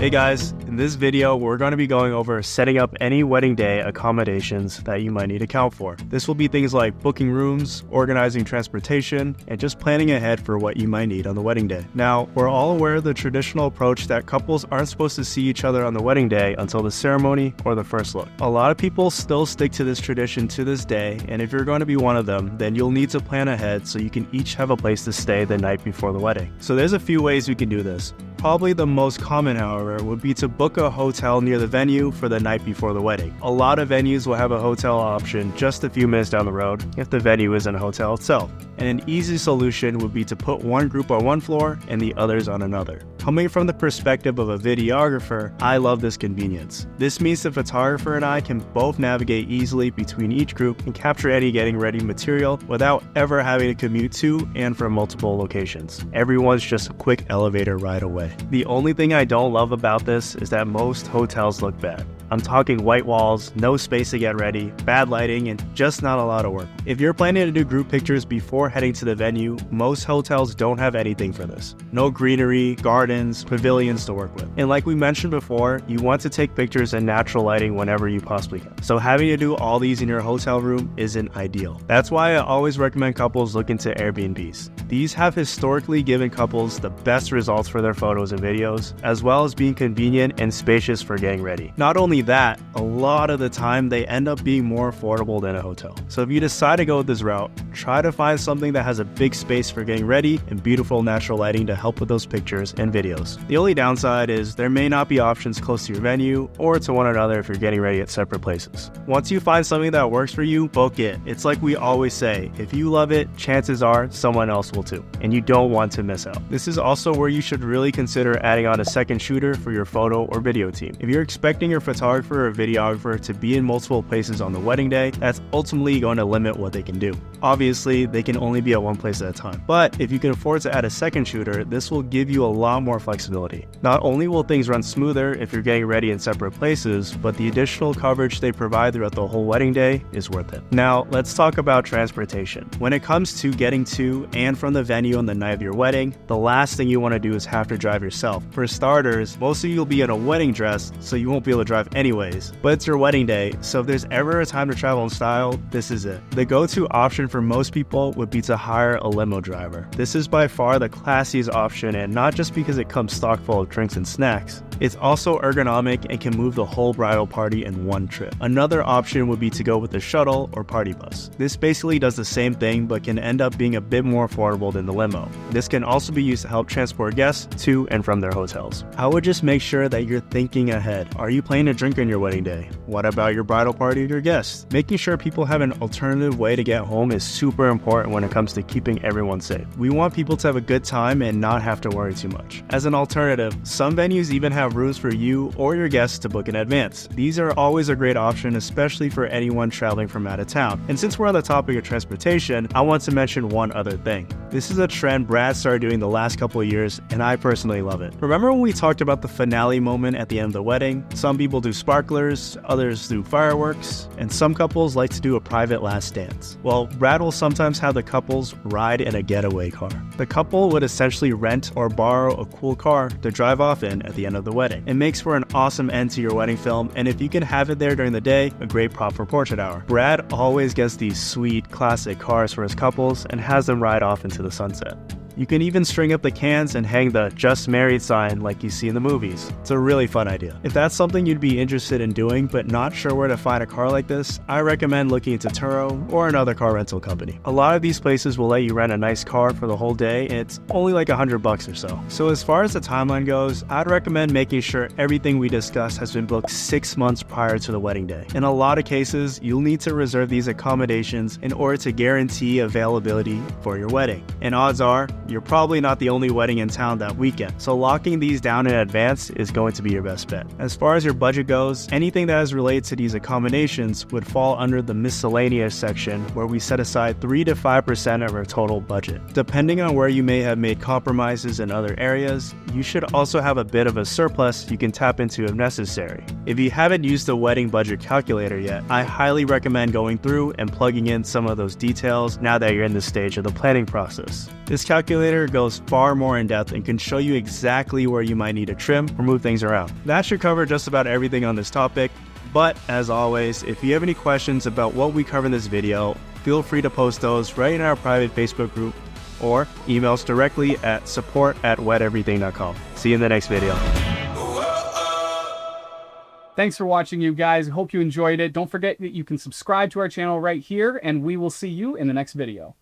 Hey guys, in this video, we're going to be going over setting up any wedding day accommodations that you might need to account for. This will be things like booking rooms, organizing transportation, and just planning ahead for what you might need on the wedding day. Now, we're all aware of the traditional approach that couples aren't supposed to see each other on the wedding day until the ceremony or the first look. A lot of people still stick to this tradition to this day, and if you're going to be one of them, then you'll need to plan ahead so you can each have a place to stay the night before the wedding. So there's a few ways we can do this. Probably the most common, however, would be to book a hotel near the venue for the night before the wedding. A lot of venues will have a hotel option just a few minutes down the road if the venue isn't a hotel itself. And an easy solution would be to put one group on one floor and the others on another. Coming from the perspective of a videographer, I love this convenience. This means the photographer and I can both navigate easily between each group and capture any getting ready material without ever having to commute to and from multiple locations. Everyone's just a quick elevator ride away. The only thing I don't love about this is that most hotels look bad. I'm talking white walls, no space to get ready, bad lighting, and just not a lot of work. If you're planning to do group pictures before heading to the venue, most hotels don't have anything for this. No greenery, gardens, pavilions to work with. And like we mentioned before, you want to take pictures in natural lighting whenever you possibly can. So having to do all these in your hotel room isn't ideal. That's why I always recommend couples look into Airbnbs. These have historically given couples the best results for their photos and videos, as well as being convenient and spacious for getting ready. Not only that, a lot of the time they end up being more affordable than a hotel. So if you decide to go with this route, try to find something that has a big space for getting ready and beautiful natural lighting to help with those pictures and videos. The only downside is there may not be options close to your venue or to one another if you're getting ready at separate places. Once you find something that works for you, book it. It's like we always say, if you love it, chances are someone else will too, and you don't want to miss out. This is also where you should really consider adding on a second shooter for your photo or video team. If you're expecting your photographer or videographer to be in multiple places on the wedding day, that's ultimately going to limit what they can do. Obviously, they can only be at one place at a time. But if you can afford to add a second shooter, this will give you a lot more flexibility. Not only will things run smoother if you're getting ready in separate places, but the additional coverage they provide throughout the whole wedding day is worth it. Now, let's talk about transportation. When it comes to getting to and from the venue on the night of your wedding, the last thing you want to do is have to drive yourself. For starters, most of you will be in a wedding dress, so you won't be able to drive anyways. But it's your wedding day, so if there's ever a time to travel in style, this is it. The go-to option for most people would be to hire a limo driver. This is by far the classiest option, and not just because it comes stock full of drinks and snacks. It's also ergonomic and can move the whole bridal party in one trip. Another option would be to go with a shuttle or party bus. This basically does the same thing but can end up being a bit more affordable than the limo. This can also be used to help transport guests to and from their hotels. I would just make sure that you're thinking ahead. Are you planning to drink on your wedding day? What about your bridal party or your guests? Making sure people have an alternative way to get home is super important when it comes to keeping everyone safe. We want people to have a good time and not have to worry too much. As an alternative, some venues even have rooms for you or your guests to book in advance. These are always a great option, especially for anyone traveling from out of town. And since we're on the topic of transportation, I want to mention one other thing. This is a trend Brad started doing the last couple of years, and I personally love it. Remember when we talked about the finale moment at the end of the wedding? Some people do sparklers, others do fireworks, and some couples like to do a private last dance. Well, Brad will sometimes have the couples ride in a getaway car. The couple would essentially rent or borrow a cool car to drive off in at the end of the wedding. It makes for an awesome end to your wedding film, and if you can have it there during the day, a great prop for portrait hour. Brad always gets these sweet, classic cars for his couples and has them ride off into the sunset. You can even string up the cans and hang the "Just Married" sign like you see in the movies. It's a really fun idea. If that's something you'd be interested in doing but not sure where to find a car like this, I recommend looking into Turo or another car rental company. A lot of these places will let you rent a nice car for the whole day, and it's only like $100 or so. So as far as the timeline goes, I'd recommend making sure everything we discuss has been booked 6 months prior to the wedding day. In a lot of cases, you'll need to reserve these accommodations in order to guarantee availability for your wedding. And odds are, you're probably not the only wedding in town that weekend, so locking these down in advance is going to be your best bet. As far as your budget goes, anything that is related to these accommodations would fall under the miscellaneous section, where we set aside 3 to 5% of our total budget. Depending on where you may have made compromises in other areas, you should also have a bit of a surplus you can tap into if necessary. If you haven't used the wedding budget calculator yet, I highly recommend going through and plugging in some of those details now that you're in this stage of the planning process. This calculator goes far more in depth and can show you exactly where you might need to trim or move things around. That should cover just about everything on this topic, but as always, if you have any questions about what we cover in this video, feel free to post those right in our private Facebook group or email us directly at support@weteverything.com. See you in the next video. Thanks for watching, you guys. Hope you enjoyed it. Don't forget that you can subscribe to our channel right here, and we will see you in the next video.